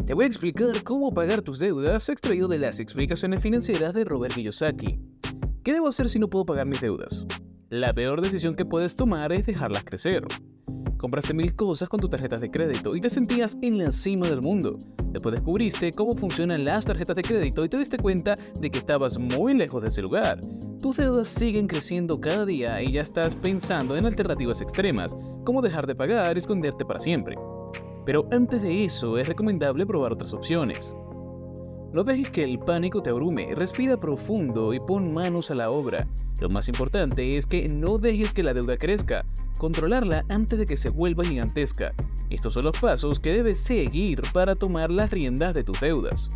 Te voy a explicar cómo pagar tus deudas extraído de las explicaciones financieras de Robert Kiyosaki. ¿Qué debo hacer si no puedo pagar mis deudas? La peor decisión que puedes tomar es dejarlas crecer. Compraste 1000 cosas con tus tarjetas de crédito y te sentías en la cima del mundo. Después descubriste cómo funcionan las tarjetas de crédito y te diste cuenta de que estabas muy lejos de ese lugar. Tus deudas siguen creciendo cada día y ya estás pensando en alternativas extremas, como dejar de pagar y esconderte para siempre. Pero antes de eso es recomendable probar otras opciones. No dejes que el pánico te abrume, respira profundo y pon manos a la obra. Lo más importante es que no dejes que la deuda crezca, controlarla antes de que se vuelva gigantesca. Estos son los pasos que debes seguir para tomar las riendas de tus deudas.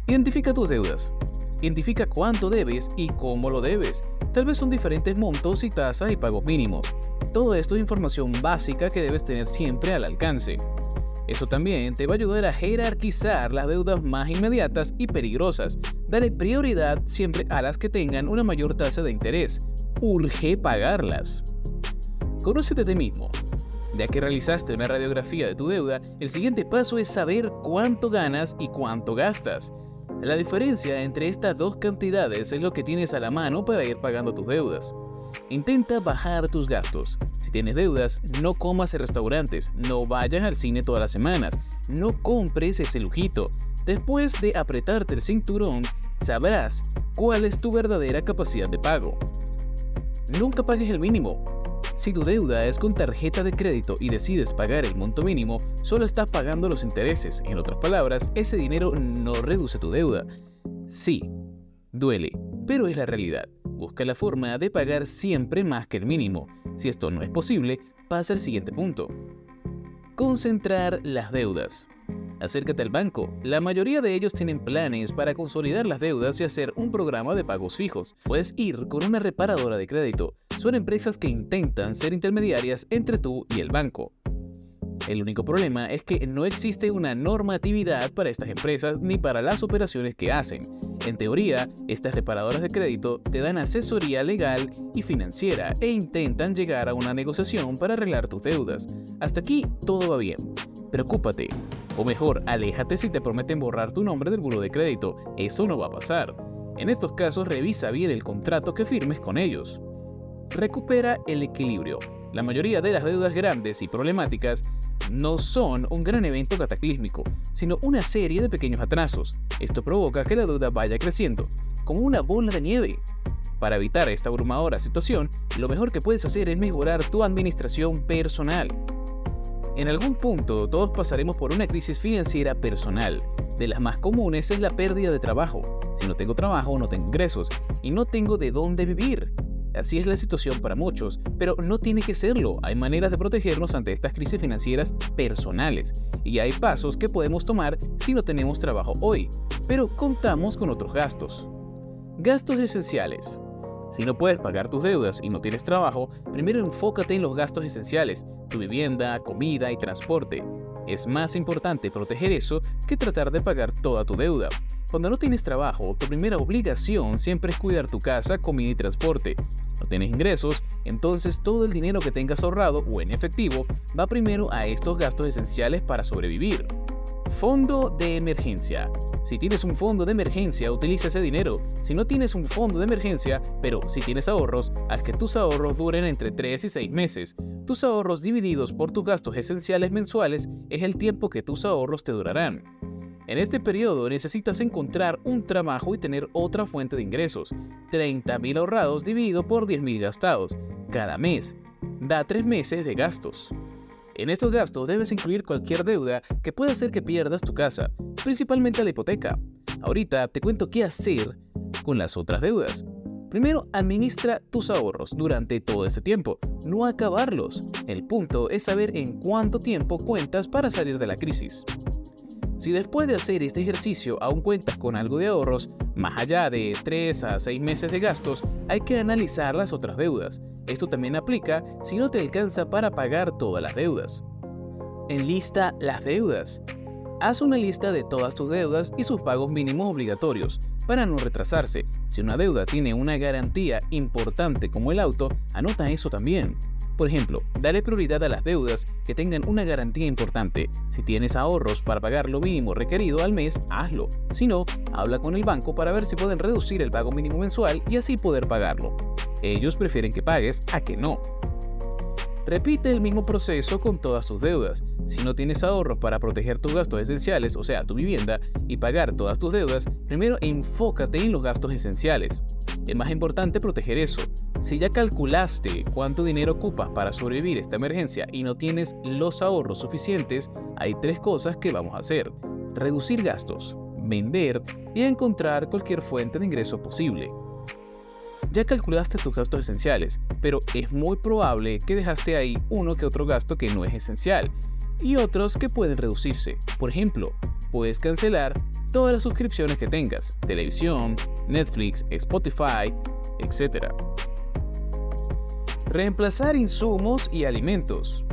Identifica tus deudas. Identifica cuánto debes y cómo lo debes. Tal vez son diferentes montos y tasas y pagos mínimos. Todo esto es información básica que debes tener siempre al alcance. Eso también te va a ayudar a jerarquizar las deudas más inmediatas y peligrosas. Dale prioridad siempre a las que tengan una mayor tasa de interés. Urge pagarlas. Conócete a ti mismo. Ya que realizaste una radiografía de tu deuda, el siguiente paso es saber cuánto ganas y cuánto gastas. La diferencia entre estas dos cantidades es lo que tienes a la mano para ir pagando tus deudas. Intenta bajar tus gastos. Si tienes deudas, no comas en restaurantes, no vayas al cine todas las semanas, no compres ese lujito. Después de apretarte el cinturón, sabrás cuál es tu verdadera capacidad de pago. Nunca pagues el mínimo. Si tu deuda es con tarjeta de crédito y decides pagar el monto mínimo, solo estás pagando los intereses. En otras palabras, ese dinero no reduce tu deuda. Sí, duele, pero es la realidad. Busca la forma de pagar siempre más que el mínimo. Si esto no es posible, pasa al siguiente punto. Concentrar las deudas. Acércate al banco. La mayoría de ellos tienen planes para consolidar las deudas y hacer un programa de pagos fijos. Puedes ir con una reparadora de crédito. Son empresas que intentan ser intermediarias entre tú y el banco. El único problema es que no existe una normatividad para estas empresas ni para las operaciones que hacen. En teoría, estas reparadoras de crédito te dan asesoría legal y financiera e intentan llegar a una negociación para arreglar tus deudas. Hasta aquí todo va bien. Preocúpate, o mejor, aléjate si te prometen borrar tu nombre del buró de crédito. Eso no va a pasar. En estos casos, revisa bien el contrato que firmes con ellos. Recupera el equilibrio. La mayoría de las deudas grandes y problemáticas no son un gran evento cataclísmico, sino una serie de pequeños atrasos. Esto provoca que la deuda vaya creciendo, como una bola de nieve. Para evitar esta abrumadora situación, lo mejor que puedes hacer es mejorar tu administración personal. En algún punto, todos pasaremos por una crisis financiera personal. De las más comunes es la pérdida de trabajo. Si no tengo trabajo, no tengo ingresos, y no tengo de dónde vivir. Así es la situación para muchos, pero no tiene que serlo. Hay maneras de protegernos ante estas crisis financieras personales, y hay pasos que podemos tomar si no tenemos trabajo hoy, pero contamos con otros gastos. Gastos esenciales. Si no puedes pagar tus deudas y no tienes trabajo, primero enfócate en los gastos esenciales, tu vivienda, comida y transporte. Es más importante proteger eso que tratar de pagar toda tu deuda. Cuando no tienes trabajo, tu primera obligación siempre es cuidar tu casa, comida y transporte. No tienes ingresos, entonces todo el dinero que tengas ahorrado o en efectivo va primero a estos gastos esenciales para sobrevivir. Fondo de emergencia. Si tienes un fondo de emergencia, utiliza ese dinero. Si no tienes un fondo de emergencia, pero si tienes ahorros, haz que tus ahorros duren entre 3 y 6 meses. Tus ahorros divididos por tus gastos esenciales mensuales es el tiempo que tus ahorros te durarán. En este periodo necesitas encontrar un trabajo y tener otra fuente de ingresos. 30,000 ahorrados dividido por 10,000 gastados cada mes da 3 meses de gastos. En estos gastos debes incluir cualquier deuda que pueda hacer que pierdas tu casa, principalmente la hipoteca. Ahorita te cuento qué hacer con las otras deudas. Primero, administra tus ahorros durante todo este tiempo, no acabarlos. El punto es saber en cuánto tiempo cuentas para salir de la crisis. Si después de hacer este ejercicio aún cuentas con algo de ahorros, más allá de 3 a 6 meses de gastos, hay que analizar las otras deudas. Esto también aplica si no te alcanza para pagar todas las deudas. Enlista las deudas. Haz una lista de todas tus deudas y sus pagos mínimos obligatorios para no retrasarse. Si una deuda tiene una garantía importante como el auto, anota eso también. Por ejemplo, dale prioridad a las deudas que tengan una garantía importante. Si tienes ahorros para pagar lo mínimo requerido al mes, hazlo. Si no, habla con el banco para ver si pueden reducir el pago mínimo mensual y así poder pagarlo. Ellos prefieren que pagues a que no. Repite el mismo proceso con todas tus deudas. Si no tienes ahorros para proteger tus gastos esenciales, o sea, tu vivienda, y pagar todas tus deudas, primero enfócate en los gastos esenciales. Es más importante proteger eso. Si ya calculaste cuánto dinero ocupas para sobrevivir esta emergencia y no tienes los ahorros suficientes, hay 3 cosas que vamos a hacer: reducir gastos, vender y encontrar cualquier fuente de ingreso posible. Ya calculaste tus gastos esenciales, pero es muy probable que dejaste ahí uno que otro gasto que no es esencial y otros que pueden reducirse. Por ejemplo, puedes cancelar todas las suscripciones que tengas: televisión, Netflix, Spotify, etc. Reemplazar insumos y alimentos.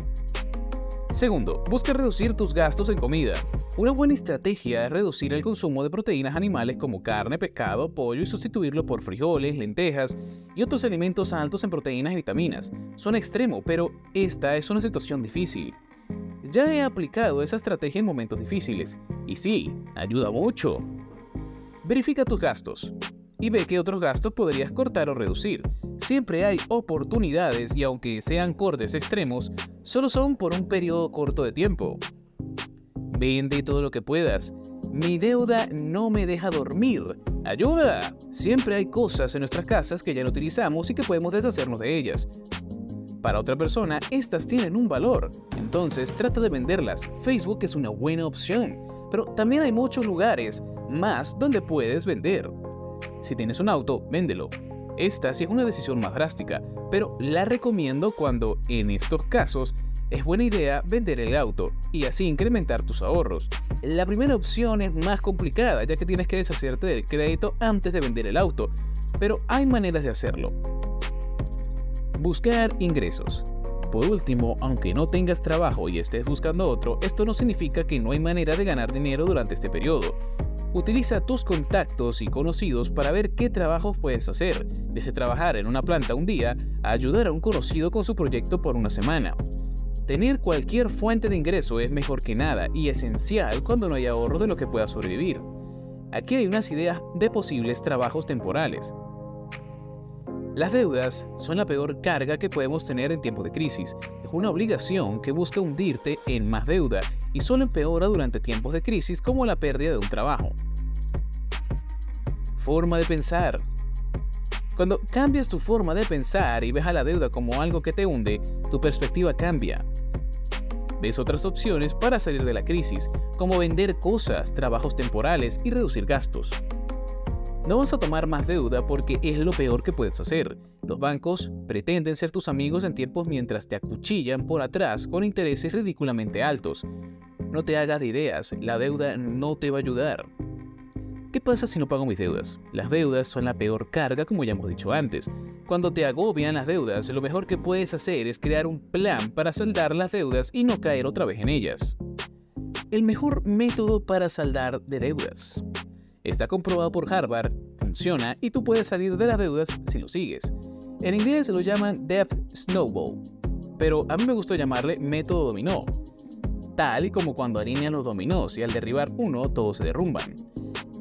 Segundo, busca reducir tus gastos en comida. Una buena estrategia es reducir el consumo de proteínas animales como carne, pescado, pollo y sustituirlo por frijoles, lentejas y otros alimentos altos en proteínas y vitaminas. Suena extremo, pero esta es una situación difícil. Ya he aplicado esa estrategia en momentos difíciles y sí, ayuda mucho. Verifica tus gastos y ve qué otros gastos podrías cortar o reducir. Siempre hay oportunidades y aunque sean cortes extremos, solo son por un periodo corto de tiempo. Vende todo lo que puedas. Mi deuda no me deja dormir. ¡Ayuda! Siempre hay cosas en nuestras casas que ya no utilizamos y que podemos deshacernos de ellas. Para otra persona, estas tienen un valor, entonces trata de venderlas. Facebook es una buena opción, pero también hay muchos lugares más donde puedes vender. Si tienes un auto, véndelo. Esta sí es una decisión más drástica, pero la recomiendo cuando, en estos casos, es buena idea vender el auto y así incrementar tus ahorros. La primera opción es más complicada, ya que tienes que deshacerte del crédito antes de vender el auto, pero hay maneras de hacerlo. Buscar ingresos. Por último, aunque no tengas trabajo y estés buscando otro, esto no significa que no hay manera de ganar dinero durante este periodo. Utiliza tus contactos y conocidos para ver qué trabajos puedes hacer, desde trabajar en una planta un día a ayudar a un conocido con su proyecto por una semana. Tener cualquier fuente de ingreso es mejor que nada y esencial cuando no hay ahorro de lo que puedas sobrevivir. Aquí hay unas ideas de posibles trabajos temporales. Las deudas son la peor carga que podemos tener en tiempos de crisis. Es una obligación que busca hundirte en más deuda y solo empeora durante tiempos de crisis como la pérdida de un trabajo. Forma de pensar. Cuando cambias tu forma de pensar y ves a la deuda como algo que te hunde, tu perspectiva cambia. Ves otras opciones para salir de la crisis, como vender cosas, trabajos temporales y reducir gastos. No vas a tomar más deuda porque es lo peor que puedes hacer. Los bancos pretenden ser tus amigos en tiempos mientras te acuchillan por atrás con intereses ridículamente altos. No te hagas de ideas, la deuda no te va a ayudar. ¿Qué pasa si no pago mis deudas? Las deudas son la peor carga, como ya hemos dicho antes. Cuando te agobian las deudas, lo mejor que puedes hacer es crear un plan para saldar las deudas y no caer otra vez en ellas. El mejor método para saldar de deudas. Está comprobado por Harvard, funciona y tú puedes salir de las deudas si lo sigues. En inglés lo llaman Debt Snowball, pero a mí me gusta llamarle método dominó, tal y como cuando alinean los dominós y al derribar uno todos se derrumban.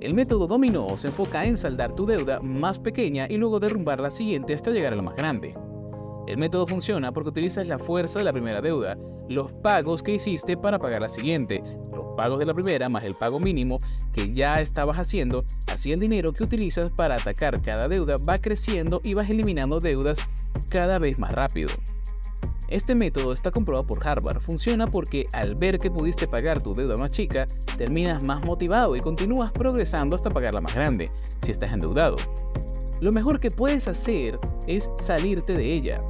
El método dominó se enfoca en saldar tu deuda más pequeña y luego derrumbar la siguiente hasta llegar a la más grande. El método funciona porque utilizas la fuerza de la primera deuda, los pagos que hiciste para pagar la siguiente, los pagos de la primera más el pago mínimo que ya estabas haciendo, así el dinero que utilizas para atacar cada deuda va creciendo y vas eliminando deudas cada vez más rápido. Este método está comprobado por Harvard, funciona porque al ver que pudiste pagar tu deuda más chica, terminas más motivado y continúas progresando hasta pagar la más grande, si estás endeudado. Lo mejor que puedes hacer es salirte de ella.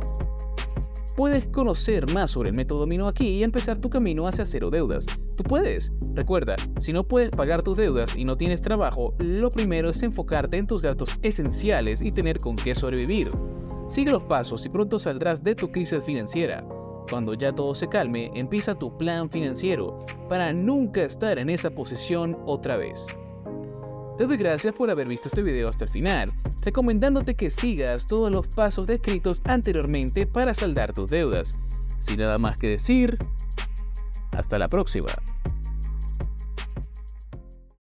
Puedes conocer más sobre el método dominó aquí y empezar tu camino hacia cero deudas. Tú puedes. Recuerda, si no puedes pagar tus deudas y no tienes trabajo, lo primero es enfocarte en tus gastos esenciales y tener con qué sobrevivir. Sigue los pasos y pronto saldrás de tu crisis financiera. Cuando ya todo se calme, empieza tu plan financiero para nunca estar en esa posición otra vez. Te doy gracias por haber visto este video hasta el final, recomendándote que sigas todos los pasos descritos anteriormente para saldar tus deudas. Sin nada más que decir, hasta la próxima.